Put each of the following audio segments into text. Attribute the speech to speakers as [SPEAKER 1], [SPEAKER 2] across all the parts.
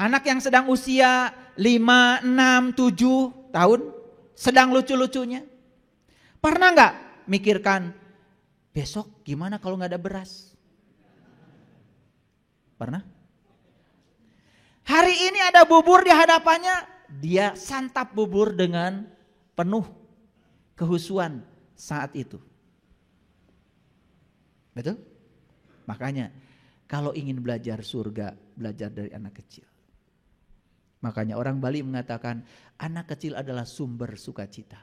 [SPEAKER 1] Anak yang sedang usia 5, 6, 7 tahun, sedang lucu-lucunya. Pernah nggak mikirkan, besok gimana kalau nggak ada beras? Pernah? Hari ini ada bubur di hadapannya, dia santap bubur dengan penuh kehusuan saat itu. Betul? Makanya kalau ingin belajar surga, belajar dari anak kecil. Makanya orang Bali mengatakan anak kecil adalah sumber sukacita.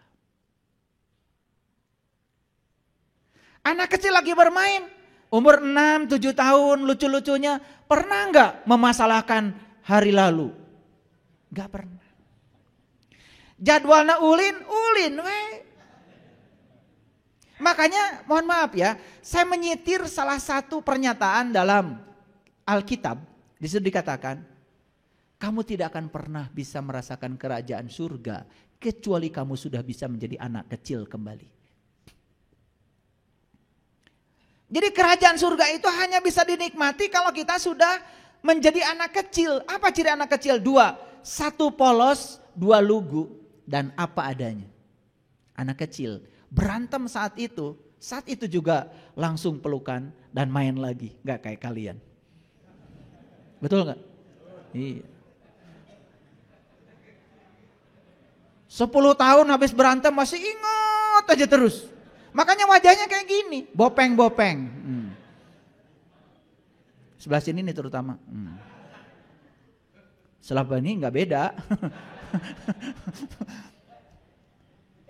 [SPEAKER 1] Anak kecil lagi bermain, umur 6, 7 tahun, lucu-lucunya, pernah nggak memasalahkan hari lalu? Nggak pernah. Jadwalnya ulin we. Makanya mohon maaf ya, saya menyitir salah satu pernyataan dalam Alkitab. Di situ dikatakan, kamu tidak akan pernah bisa merasakan kerajaan surga kecuali kamu sudah bisa menjadi anak kecil kembali. Jadi kerajaan surga itu hanya bisa dinikmati kalau kita sudah menjadi anak kecil. Apa ciri anak kecil? 2, 1 polos, 2 lugu, dan apa adanya. Anak kecil berantem saat itu juga langsung pelukan dan main lagi, gak kayak kalian. Betul gak? Iya. 10 tahun habis berantem masih ingat aja terus. Makanya wajahnya kayak gini, bopeng-bopeng. Sebelah sini nih terutama. Sebelah ini gak beda.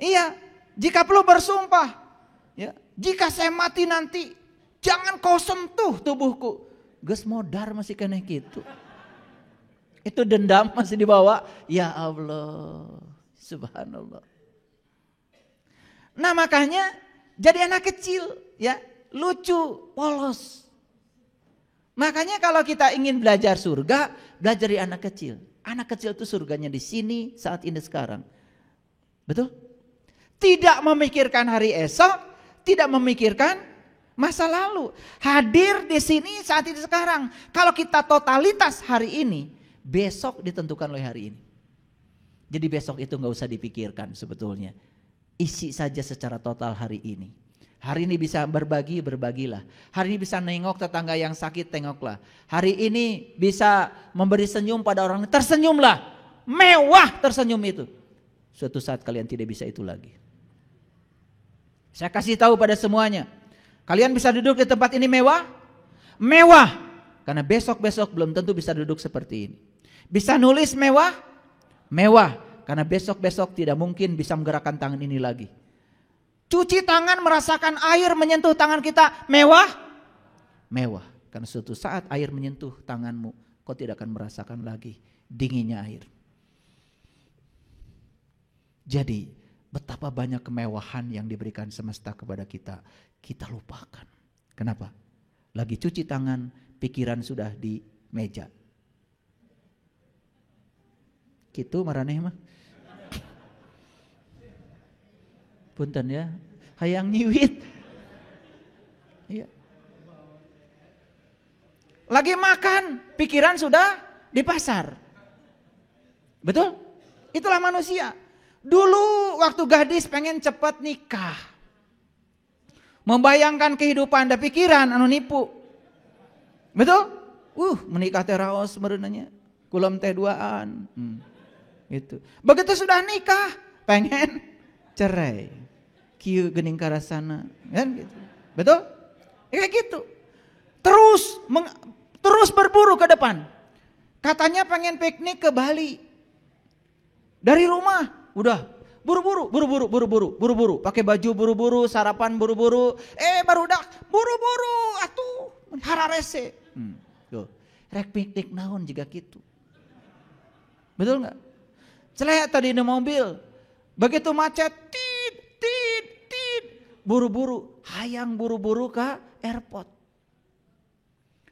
[SPEAKER 1] Iya. Jika perlu bersumpah, ya, jika saya mati nanti, jangan kau sentuh tubuhku. Geus modar masih kena gitu. Itu dendam masih dibawa. Ya Allah, subhanallah. Nah makanya jadi anak kecil, ya, lucu, polos. Makanya kalau kita ingin belajar surga, belajar dari anak kecil. Anak kecil itu surganya di sini, saat ini, sekarang. Betul? Tidak memikirkan hari esok, tidak memikirkan masa lalu. Hadir di sini saat ini sekarang. Kalau kita totalitas hari ini, besok ditentukan oleh hari ini. Jadi besok itu gak usah dipikirkan sebetulnya. Isi saja secara total hari ini. Hari ini bisa berbagi, berbagilah. Hari ini bisa nengok tetangga yang sakit, tengoklah. Hari ini bisa memberi senyum pada orang, tersenyumlah. Mewah tersenyum itu. Suatu saat kalian tidak bisa itu lagi. Saya kasih tahu pada semuanya, kalian bisa duduk di tempat ini mewah? Mewah, karena besok-besok belum tentu bisa duduk seperti ini. Bisa nulis mewah? Mewah, karena besok-besok tidak mungkin bisa menggerakkan tangan ini lagi. Cuci tangan, merasakan air menyentuh tangan kita, mewah? Mewah, karena suatu saat air menyentuh tanganmu, kau tidak akan merasakan lagi dinginnya air. Jadi betapa banyak kemewahan yang diberikan semesta kepada kita, kita lupakan. Kenapa? Lagi cuci tangan, pikiran sudah di meja. Gitu maraneh mah. Punten ya, hayang nyiwit. Iya. Lagi makan, pikiran sudah di pasar. Betul? Itulah manusia. Dulu waktu gadis pengen cepat nikah. Membayangkan kehidupan dan pikiran anu nipu. Betul? Menikah teh raos mereunanya. Kulom teh duaan. Gitu. Begitu sudah nikah, pengen cerai. Kieu geuning karasana, kan gitu. Betul? Kayak gitu. Terus berburu ke depan. Katanya pengen piknik ke Bali. Dari rumah udah buru-buru, pakai baju buru-buru, sarapan buru-buru, barudak buru-buru, atuh hararese. Tuh, rek piknik naon juga gitu. Betul nggak? Celek tadi di mobil, begitu macet, tit, buru-buru, hayang buru-buru ke airport.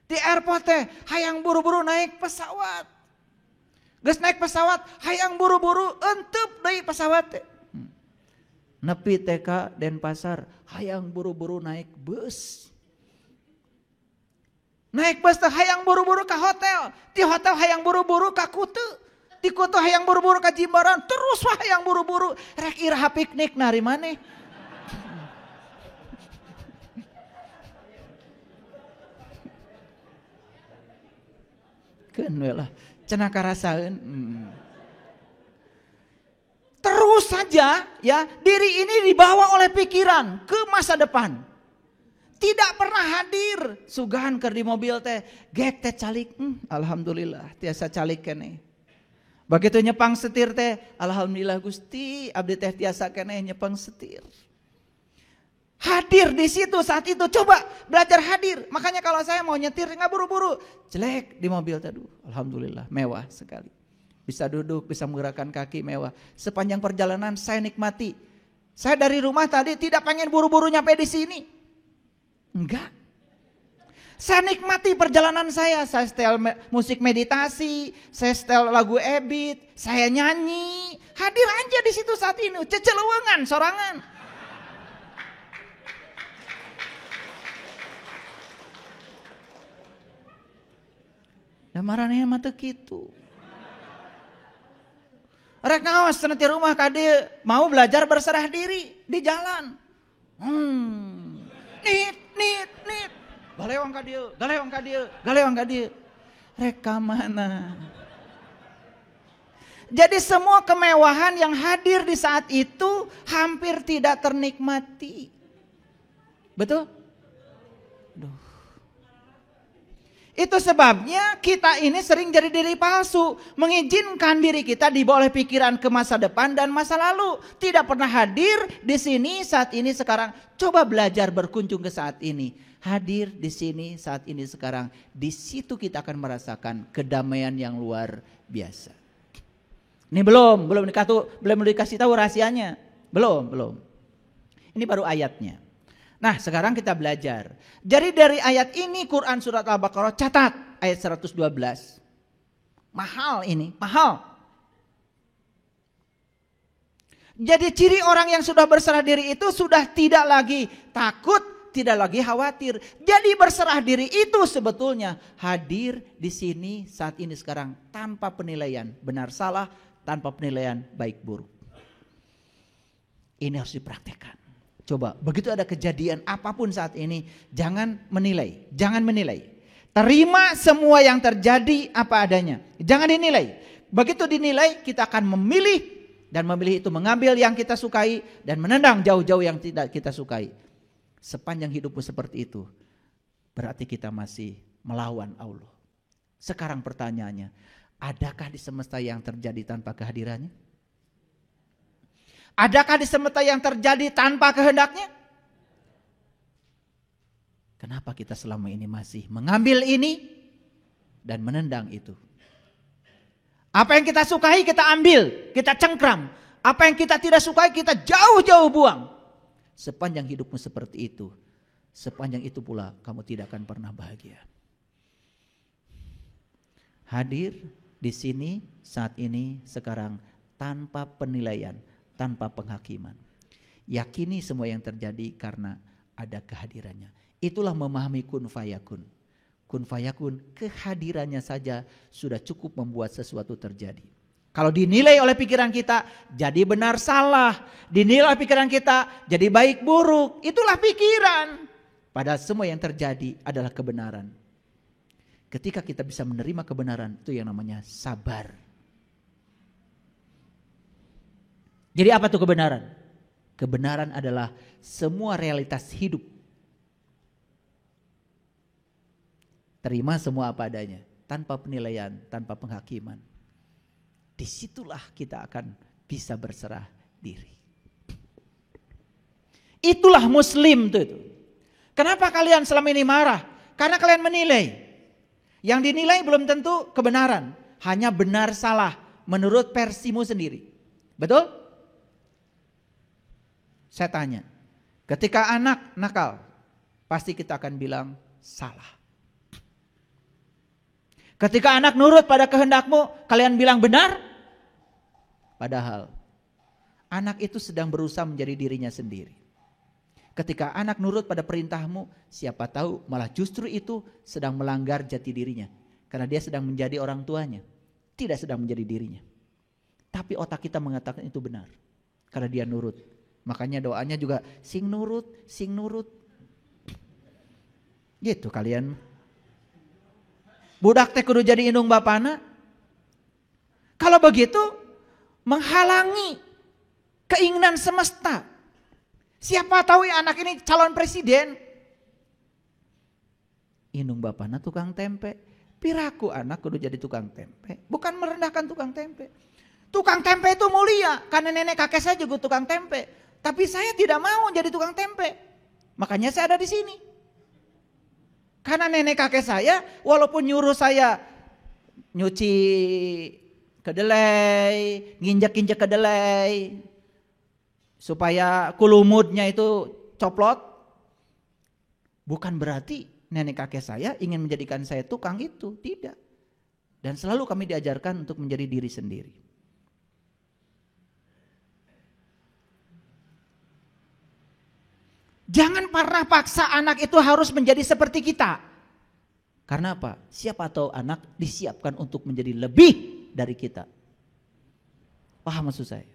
[SPEAKER 1] Di airport teh, hayang buru-buru naik pesawat. Geus naik pesawat, hayang buru-buru enteup deui pesawat teh. Nepi teh ka Denpasar, hayang buru-buru naik bus. Naik bus teh hayang buru-buru ke hotel. Di hotel hayang buru-buru ke kutu. Di kutu hayang buru-buru ke Jimbaran. Terus wah hayang buru-buru. Rek iraha piknik nari maneh. Keun we lah. Cenah karasaeun. Terus saja ya, diri ini dibawa oleh pikiran ke masa depan. Tidak pernah hadir. Sugahan keur di mobil teh, gek teh calik. Alhamdulillah tiasa calik keneh. Begitu nyepang setir teh, alhamdulillah Gusti, abdi teh tiasa keneh nyepang setir. Hadir di situ saat itu, coba belajar hadir. Makanya kalau saya mau nyetir nggak buru-buru, jelek di mobil teh, alhamdulillah mewah sekali. Bisa duduk, bisa menggerakkan kaki mewah. Sepanjang perjalanan saya nikmati. Saya dari rumah tadi tidak pengen buru-buru nyampe di sini. Enggak. Saya nikmati perjalanan saya setel musik meditasi, saya setel lagu Ebit, saya nyanyi. Hadir aja di situ saat ini, ceceluwengan, sorangan. Dan marahnya mata gitu. Rek ngawas di rumah kade mau belajar berserah diri di jalan. Nit. Galewang ka dieu. Rek ka mana? Jadi semua kemewahan yang hadir di saat itu hampir tidak ternikmati. Betul? Itu sebabnya kita ini sering jadi diri palsu. Mengizinkan diri kita dibawa oleh pikiran ke masa depan dan masa lalu. Tidak pernah hadir di sini, saat ini, sekarang. Coba belajar berkunjung ke saat ini. Hadir di sini, saat ini, sekarang. Di situ kita akan merasakan kedamaian yang luar biasa. Ini belum dikasih tahu rahasianya. Belum. Ini baru ayatnya. Nah sekarang kita belajar. Jadi dari ayat ini Quran surat Al-Baqarah catat ayat 112. Mahal ini, mahal. Jadi ciri orang yang sudah berserah diri itu sudah tidak lagi takut, tidak lagi khawatir. Jadi berserah diri itu sebetulnya hadir di sini saat ini sekarang tanpa penilaian benar salah, tanpa penilaian baik buruk. Ini harus dipraktekkan. Coba, begitu ada kejadian apapun saat ini, jangan menilai. Terima semua yang terjadi apa adanya. Jangan dinilai. Begitu dinilai, kita akan memilih. Dan memilih itu mengambil yang kita sukai dan menendang jauh-jauh yang tidak kita sukai. Sepanjang hidupmu seperti itu, berarti kita masih melawan Allah. Sekarang pertanyaannya, adakah di semesta yang terjadi tanpa kehadirannya? Adakah di semesta yang terjadi tanpa kehendaknya? Kenapa kita selama ini masih mengambil ini dan menendang itu? Apa yang kita sukai kita ambil, kita cengkram. Apa yang kita tidak sukai kita jauh-jauh buang. Sepanjang hidupmu seperti itu, sepanjang itu pula kamu tidak akan pernah bahagia. Hadir di sini, saat ini, sekarang tanpa penilaian, tanpa penghakiman. Yakini semua yang terjadi karena ada kehadirannya. Itulah memahami kun fayakun. Kun fayakun, kehadirannya saja sudah cukup membuat sesuatu terjadi. Kalau dinilai oleh pikiran kita jadi benar salah, dinilai oleh pikiran kita jadi baik buruk, itulah pikiran. Padahal semua yang terjadi adalah kebenaran. Ketika kita bisa menerima kebenaran, itu yang namanya sabar. Jadi apa tuh kebenaran? Kebenaran adalah semua realitas hidup. Terima semua apa adanya, tanpa penilaian, tanpa penghakiman. Disitulah kita akan bisa berserah diri. Itulah Muslim tuh itu. Kenapa kalian selama ini marah? Karena kalian menilai. Yang dinilai belum tentu kebenaran, hanya benar salah menurut versimu sendiri. Betul? Saya tanya, ketika anak nakal, pasti kita akan bilang salah. Ketika anak nurut pada kehendakmu, kalian bilang benar. Padahal anak itu sedang berusaha menjadi dirinya sendiri. Ketika anak nurut pada perintahmu, siapa tahu malah justru itu sedang melanggar jati dirinya. Karena dia sedang menjadi orang tuanya, tidak sedang menjadi dirinya. Tapi otak kita mengatakan itu benar, karena dia nurut. Makanya doanya juga sing nurut, sing nurut. Gitu kalian. Budak teh kudu jadi indung bapana. Kalau begitu menghalangi keinginan semesta. Siapa tahu ya anak ini calon presiden. Indung bapana tukang tempe. Piraku anak kudu jadi tukang tempe. Bukan merendahkan tukang tempe. Tukang tempe itu mulia. Karena nenek kakek saya juga tukang tempe. Tapi saya tidak mau jadi tukang tempe. Makanya saya ada di sini. Karena nenek kakek saya walaupun nyuruh saya nyuci kedelai, nginjek-injek kedelai supaya kulumutnya itu coplot, bukan berarti nenek kakek saya ingin menjadikan saya tukang itu, tidak. Dan selalu kami diajarkan untuk menjadi diri sendiri. Jangan pernah paksa anak itu harus menjadi seperti kita. Karena apa? Siapa tahu anak disiapkan untuk menjadi lebih dari kita. Paham maksud saya?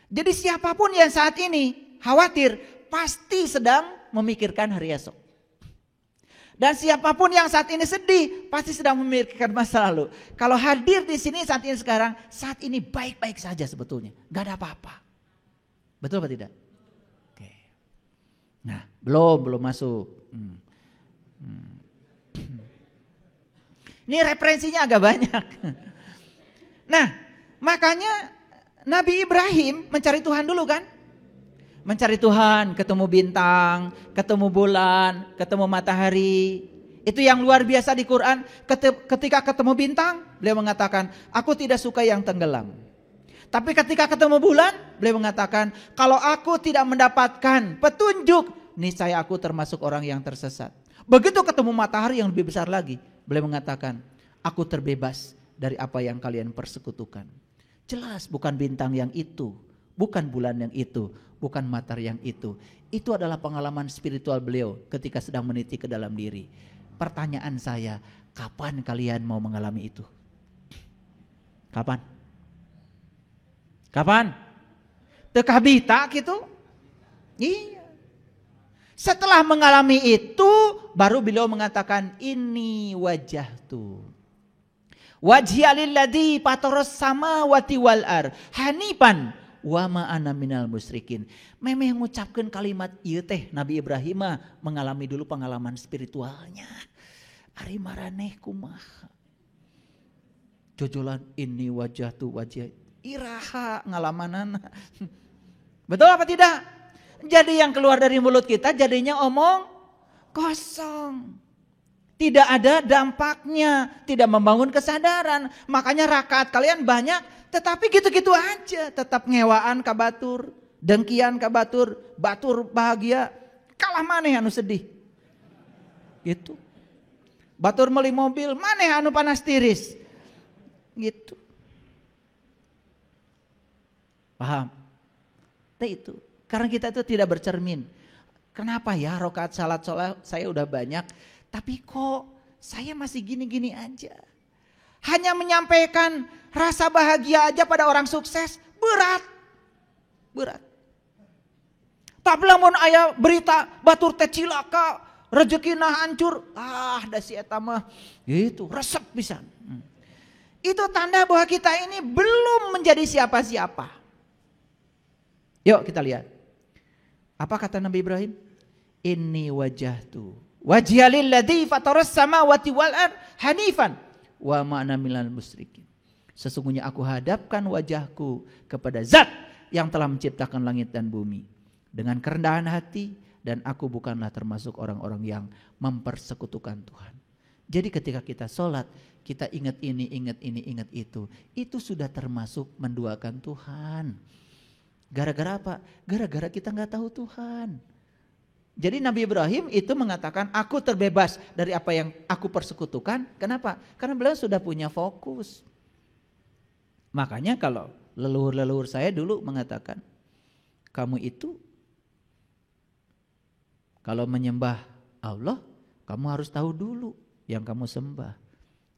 [SPEAKER 1] Jadi siapapun yang saat ini khawatir pasti sedang memikirkan hari esok. Dan siapapun yang saat ini sedih pasti sedang memikirkan masa lalu. Kalau hadir di sini saat ini sekarang, saat ini baik-baik saja sebetulnya, nggak ada apa-apa. Betul apa tidak? Oke. Nah, belum masuk. Ini referensinya agak banyak. Nah, makanya Nabi Ibrahim mencari Tuhan dulu kan? Mencari Tuhan, ketemu bintang, ketemu bulan, ketemu matahari. Itu yang luar biasa di Quran. Ketika ketemu bintang, beliau mengatakan, aku tidak suka yang tenggelam. Tapi ketika ketemu bulan, beliau mengatakan, kalau aku tidak mendapatkan petunjuk, niscaya aku termasuk orang yang tersesat. Begitu ketemu matahari yang lebih besar lagi, beliau mengatakan, aku terbebas dari apa yang kalian persekutukan. Jelas bukan bintang yang itu, bukan bulan yang itu, bukan matahari yang itu. Itu adalah pengalaman spiritual beliau ketika sedang meniti ke dalam diri. Pertanyaan saya, kapan kalian mau mengalami itu? Kapan? Kapan? Teu kabita gitu? Iya. Setelah mengalami itu, baru beliau mengatakan, ini wajah tuh. Wajhiya lilladzi fataras samawati wal ardh hanifan wa ma ana minal musyrikin. Memeh mengucapkan kalimat ieu teh Nabi Ibrahim mengalami dulu pengalaman spiritualnya. Ari maraneh kumaha? Jojolan ini wajah tu wajah iraha ngalamanana. Betul apa tidak? Jadi yang keluar dari mulut kita jadinya omong kosong. Tidak ada dampaknya, tidak membangun kesadaran. Makanya rakaat kalian banyak, tetapi gitu-gitu aja. Tetap ngewaan ka batur, dengkian ka batur, batur bahagia, kalah maneh anu sedih. Gitu. Batur meuli mobil, maneh anu panas tiris. Gitu. Paham? Itu. Karena kita itu tidak bercermin. Kenapa ya rakaat salat saya udah banyak, tapi kok saya masih gini-gini aja. Hanya menyampaikan rasa bahagia aja pada orang sukses berat. Berat. Tak lamun aya berita batur teh cilaka, rezekina hancur. Da si eta mah gitu, resep pisan. Itu tanda bahwa kita ini belum menjadi siapa-siapa. Yuk kita lihat. Apa kata Nabi Ibrahim? Inni wajahtu wajhiya lilladzi fataras samawati wal ardh hanifan wa ma ana minal musyrikin. Sesungguhnya aku hadapkan wajahku kepada Zat yang telah menciptakan langit dan bumi dengan kerendahan hati, dan aku bukanlah termasuk orang-orang yang mempersekutukan Tuhan. Jadi ketika kita sholat, kita ingat ini, ingat itu sudah termasuk menduakan Tuhan. Gara-gara apa? Gara-gara kita nggak tahu Tuhan. Jadi Nabi Ibrahim itu mengatakan, aku terbebas dari apa yang aku persekutukan. Kenapa? Karena beliau sudah punya fokus. Makanya kalau Leluhur-leluhur saya dulu mengatakan, kamu itu kalau menyembah Allah, kamu harus tahu dulu yang kamu sembah.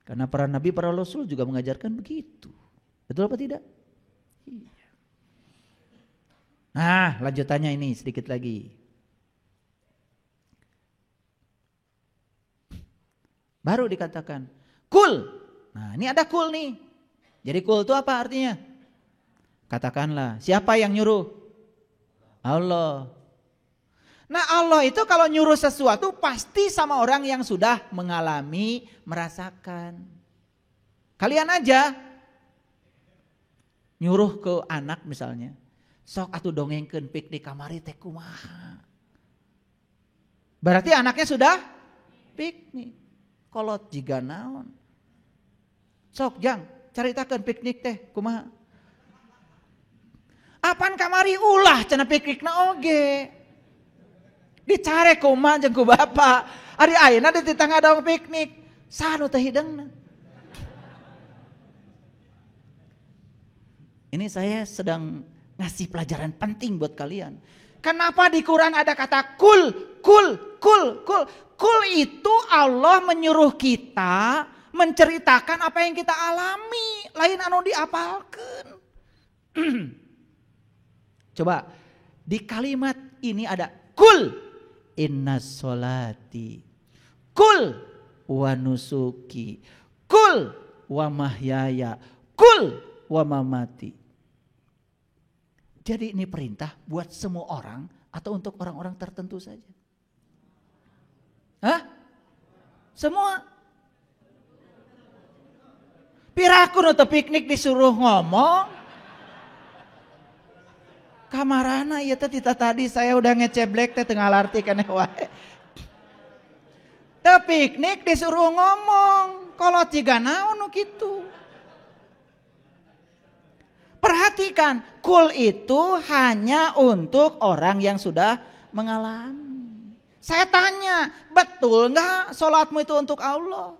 [SPEAKER 1] Karena para nabi, para rasul juga mengajarkan begitu. Betul apa tidak? Iya. Nah, lanjutannya ini sedikit lagi. Baru dikatakan, kul. Nah, ini ada kul nih. Jadi kul itu apa artinya? Katakanlah, siapa yang nyuruh? Allah. Nah, Allah itu kalau nyuruh sesuatu pasti sama orang yang sudah mengalami, merasakan. Kalian aja nyuruh ke anak misalnya, sok atuh dongengkeun piknik kamari teh kumaha. Berarti anaknya sudah piknik. Kolot jiga naon. Sok jang caritakeun piknik teh kumaha. Apan kamari ulah cenah piknikna oge. Dicare kumaha jeung ku bapa. Ari ayeuna di tangga dong piknik. Sanu teh hideungna. Ini saya sedang ngasih pelajaran penting buat kalian. Kenapa di Quran ada kata kul, kul, kul, kul. Kul itu Allah menyuruh kita menceritakan apa yang kita alami. Lain anu diapalkeun. Coba di kalimat ini ada kul inna sholati, kul wa nusuki, kul wa mahyaya, kul wa mamati. Jadi ini perintah buat semua orang atau untuk orang-orang tertentu saja? Hah? Semua? Piraku nu teu piknik disuruh ngomong. Kamarana ieu teh tadi saya udah ngeceblek teh teu ngalarti keneh wae. Teu piknik disuruh ngomong. Kolot jiga naon nu kitu. Perhatikan, kul itu hanya untuk orang yang sudah mengalami. Saya tanya, betul enggak sholatmu itu untuk Allah?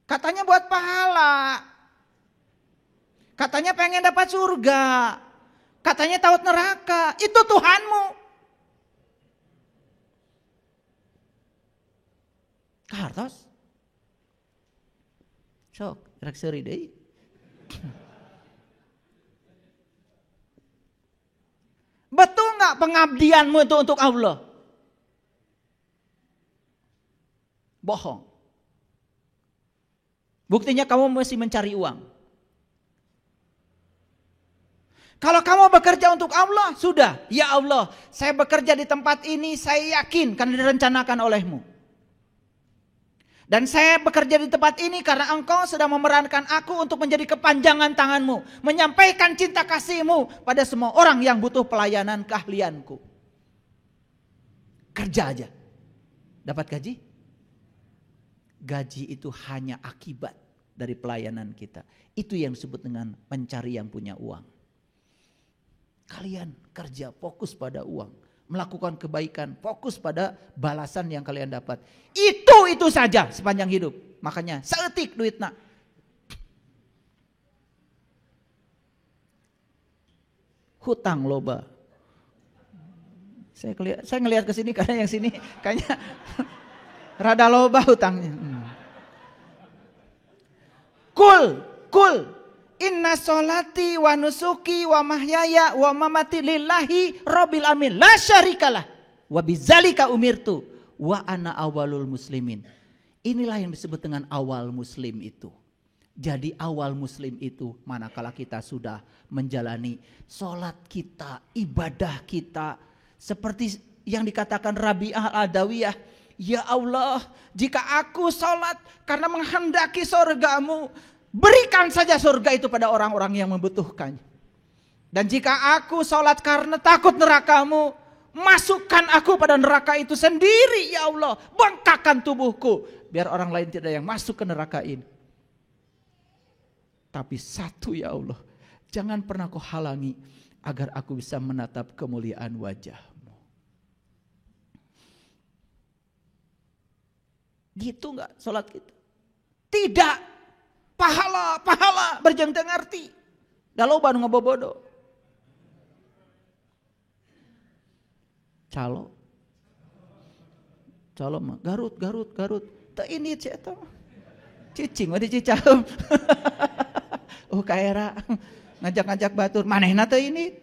[SPEAKER 1] Katanya buat pahala. Katanya pengen dapat surga. Katanya takut neraka. Itu Tuhanmu. Kartos. Sok, rek seuri deui. Betul nggak pengabdianmu itu untuk Allah? Bohong. Buktinya kamu masih mencari uang. Kalau kamu bekerja untuk Allah, sudah. Ya Allah, saya bekerja di tempat ini, saya yakin karena direncanakan olehmu. Dan saya bekerja di tempat ini karena engkau sedang memerankan aku untuk menjadi kepanjangan tanganmu. Menyampaikan cinta kasihmu pada semua orang yang butuh pelayanan keahlianku. Kerja aja. Dapat gaji? Gaji itu hanya akibat dari pelayanan kita. Itu yang disebut dengan mencari yang punya uang. Kalian kerja fokus pada uang. Melakukan kebaikan, fokus pada balasan yang kalian dapat. Itu saja sepanjang hidup. Makanya seetik duitna. Hutang loba. Saya ngelihat ke sini karena yang sini kayaknya rada loba hutangnya. Kul. Inna sholati wa nusuki wa mahyaya wa mamati lillahi rabbil alamin la syarikalah wa bidzalika umirtu wa ana awalul muslimin. Inilah yang disebut dengan awal muslim itu. Jadi awal muslim itu manakala kita sudah menjalani sholat kita, ibadah kita seperti yang dikatakan Rabi'ah al-Adawiyah, ya Allah, jika aku sholat karena menghendaki surgamu, berikan saja surga itu pada orang-orang yang membutuhkannya. Dan jika aku sholat karena takut nerakamu, masukkan aku pada neraka itu sendiri ya Allah. Bengkakkan tubuhku biar orang lain tidak yang masuk ke neraka ini. Tapi satu ya Allah, jangan pernah kau halangi agar aku bisa menatap kemuliaan wajah-Mu. Gitu enggak sholat kita? Tidak. pahala, berjeng teu ngarti. Da loba nu ngabobodo. Calo mah Garut. Teu ini ci eta mah. Cicing mah dicicaheum. Kaera ngajak-ngajak batur, manehna teu ini.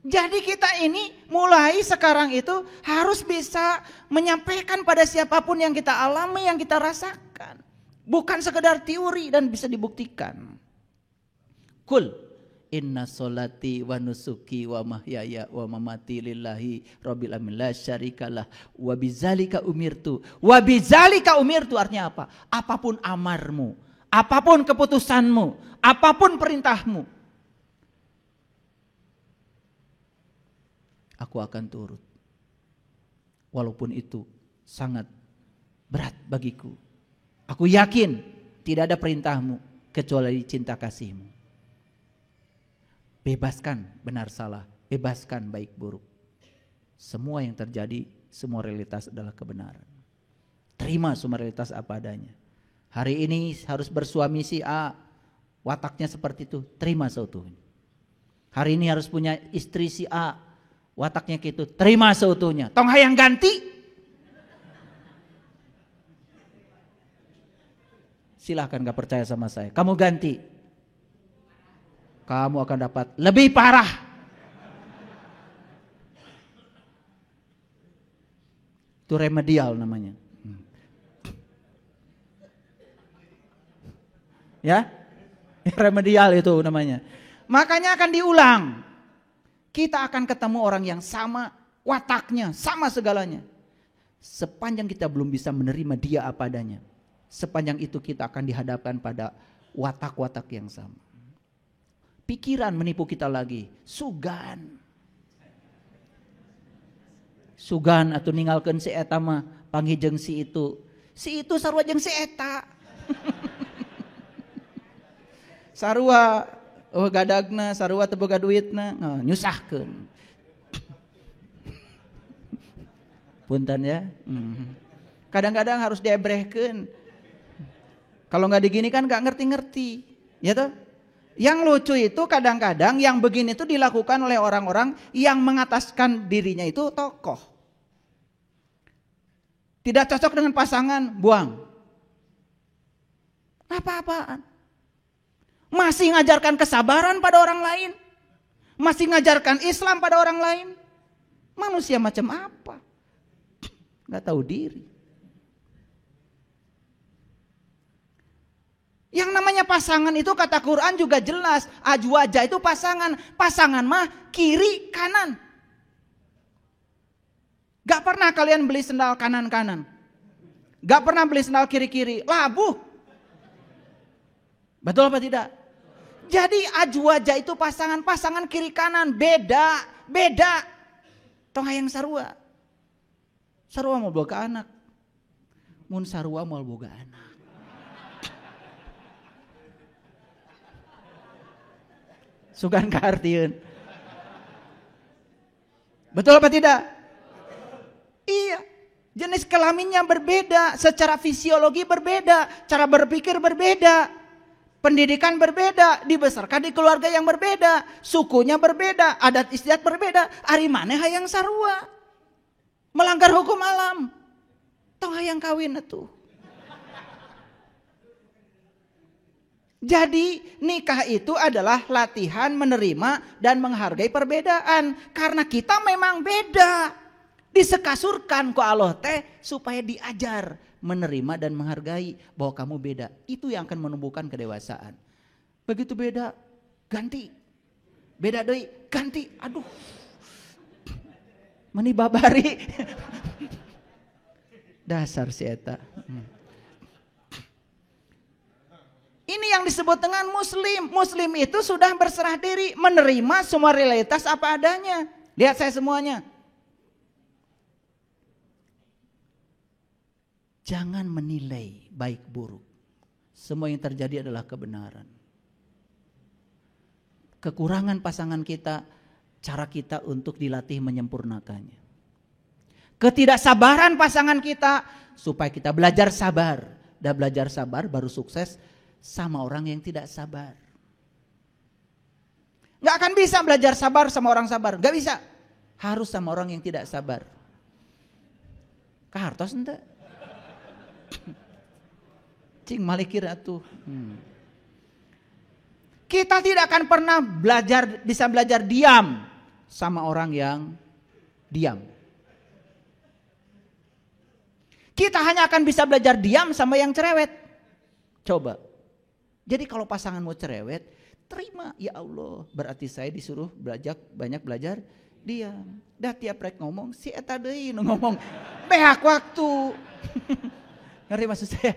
[SPEAKER 1] Jadi kita ini mulai sekarang itu harus bisa menyampaikan pada siapapun yang kita alami, yang kita rasakan. Bukan sekedar teori dan bisa dibuktikan. Kul inna sholati wa nusuki wa mahyaya wa mamati lillahi rabbil alamin la syarikalah wa bidzalika umirtu. Wa bidzalika umirtu artinya apa? Apapun amarmu, apapun keputusanmu, apapun perintahmu, aku akan turut. Walaupun itu sangat berat bagiku. Aku yakin tidak ada perintahmu kecuali cinta kasihmu. Bebaskan benar salah, bebaskan baik buruk. Semua yang terjadi, semua realitas adalah kebenaran. Terima semua realitas apa adanya. Hari ini harus bersuami si A, wataknya seperti itu, terima seutuhnya. Hari ini harus punya istri si A, wataknya gitu, terima seutuhnya. Tong hayang ganti. Silahkan gak percaya sama saya, kamu ganti. Kamu akan dapat lebih parah. Itu remedial namanya. Ya, remedial itu namanya. Makanya akan diulang. Kita akan ketemu orang yang sama wataknya, sama segalanya. Sepanjang kita belum bisa menerima dia apa adanya, sepanjang itu kita akan dihadapkan pada watak-watak yang sama. Pikiran menipu kita lagi, sugan atau ninggalkan si eta mah panggijeng si itu sarua jeung si eta. Sarua gadagna, sarua teu boga duitna, nyusahkeun. Punten ya. Kadang-kadang harus diebrehkeun. Kalau nggak digini kan nggak ngerti-ngerti, ya toh? Yang lucu itu kadang-kadang yang begini itu dilakukan oleh orang-orang yang mengataskan dirinya itu tokoh. Tidak cocok dengan pasangan, buang. Apa-apaan. Masih ngajarkan kesabaran pada orang lain. Masih ngajarkan Islam pada orang lain. Manusia macam apa? Gak tahu diri. Yang namanya pasangan itu kata Quran juga jelas. Azwaja itu pasangan. Pasangan mah kiri kanan. Gak pernah kalian beli sendal kanan-kanan. Gak pernah beli sendal kiri-kiri. Labuh. Betul apa tidak? Jadi azwaja itu pasangan. Pasangan kiri kanan. Beda. Tong hayang sarua. Sarua mau boga anak. Mun sarua mau boga anak. Sugan kaartieun. Betul apa tidak? Iya. Jenis kelaminnya berbeda, secara fisiologi berbeda, cara berpikir berbeda, pendidikan berbeda, dibesarkan di keluarga yang berbeda, sukunya berbeda, adat istiadat berbeda. Ari maneh hayang sarua. Melanggar hukum alam. Tong hayang kawin atuh. Jadi nikah itu adalah latihan menerima dan menghargai perbedaan. Karena kita memang beda. Disekasurkan ku Allah teh supaya diajar menerima dan menghargai bahwa kamu beda. Itu yang akan menumbuhkan kedewasaan. Begitu beda, ganti. Beda deui, ganti. Aduh. Meni babari. Dasar si eta. Ini yang disebut dengan muslim. Muslim itu sudah berserah diri, menerima semua realitas apa adanya. Lihat saya semuanya. Jangan menilai baik buruk. Semua yang terjadi adalah kebenaran. Kekurangan pasangan kita, cara kita untuk dilatih menyempurnakannya. Ketidaksabaran pasangan kita, supaya kita belajar sabar. Dah belajar sabar baru sukses sama orang yang tidak sabar. Gak akan bisa belajar sabar sama orang sabar, gak bisa. Harus sama orang yang tidak sabar. Kahartos ente? Cing malikir atuh. Kita tidak akan pernah bisa belajar diam sama orang yang diam. Kita hanya akan bisa belajar diam sama yang cerewet. Coba. Jadi kalau pasangan mau cerewet, terima, ya Allah, berarti saya disuruh banyak belajar diam. Dah tiap rek ngomong, si eta deui nu ngomong behak waktu. Ngerti maksud saya?